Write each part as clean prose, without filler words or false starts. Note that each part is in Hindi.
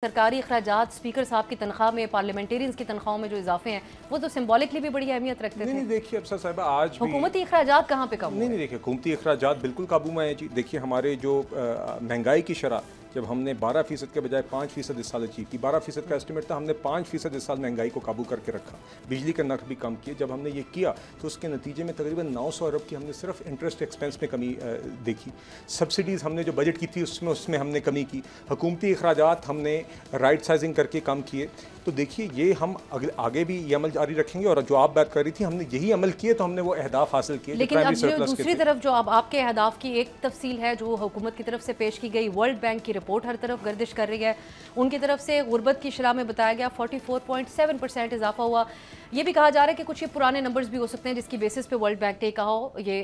सरकारी अखराजात स्पीकर साहब की तनख्वाह में, पार्लियामेंटेरियंस की तनख्वाहों में जो इजाफे हैं वो तो सिंबॉलिकली भी बड़ी अहमियत रखते थे। नहीं देखिए अफसर साहब आज हुकूमती अखराजात कहाँ पे कम हुए? नहीं देखिए हुकूमती अखराजात बिल्कुल काबू में है जी। देखिए हमारे जो महंगाई की शरह जब हमने 12% के बजाय 5% इस साल अचीव की, 12% का एस्टिमेट था, हमने 5% इस साल महंगाई को काबू करके रखा, बिजली का नर्ख भी कम किए। जब हमने ये किया तो उसके नतीजे में तकरीबन 900 अरब की हमने सिर्फ इंटरेस्ट एक्सपेंस में कमी देखी। सब्सिडीज़ हमने जो बजट की थी उसमें हमने कमी की। हुकूमती अखराजात हमने राइट साइजिंग करके कम किए। तो देखिए ये हम आगे भी ये अमल जारी रखेंगे और जो आप बात कर रही थी हमने यही अमल किए तो हमने वो अहदाफ हासिल किए। लेकिन अब जो दूसरी तरफ जो अब आपके अहदाफ की एक तफसील है जो हुकूमत की तरफ से पेश की गई, वर्ल्ड बैंक की रिपोर्ट हर तरफ गर्दिश कर रही है, उनकी तरफ से गुर्बत की शरह में बताया गया 44.7% इजाफा हुआ। ये भी कहा जा रहा है कि कुछ ये पुराने नंबर्स भी हो सकते हैं जिसकी बेसिस पे वर्ल्ड बैंक ने कहा हो। ये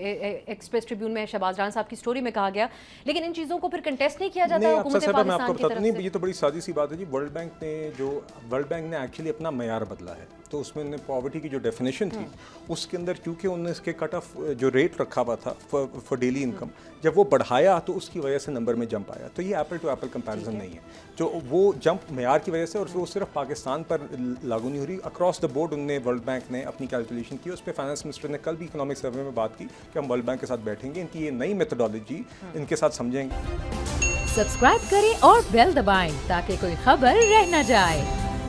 एक्सप्रेस ट्रिब्यून में शहबाज रान साहब की स्टोरी में कहा गया, लेकिन इन चीज़ों को फिर कंटेस्ट नहीं किया जाता हुकूमत पाकिस्तान की तरफ से। ये तो बड़ी सादी सी बात है जी। वर्ल्ड बैंक ने एक्चुअली अपना मयार बदला है। तो उसमें उन्होंने पॉवर्टी की जो डेफिनेशन थी उसके अंदर क्योंकि उन्होंने इसके कट ऑफ जो रेट रखा हुआ था फॉर डेली इनकम, जब वो बढ़ाया तो उसकी वजह से नंबर में जंप आया। तो ये एप्पल टू एप्पल कंपैरिजन नहीं है। जो वो जंप मयार की वजह से, और वो सिर्फ पाकिस्तान पर लागू नहीं हो रही, अक्रॉस द बोर्ड उन्होंने वर्ल्ड बैंक ने अपनी कैलकुलेशन की। उस पर फाइनेंस मिनिस्टर ने कल भी इकोनॉमिक सर्वे में बात की कि हम वर्ल्ड बैंक के साथ बैठेंगे, इनकी ये नई मेथोडोलॉजी इनके साथ समझेंगे। सब्सक्राइब करें और बेल दबाएं ताकि कोई खबर रह न जाए।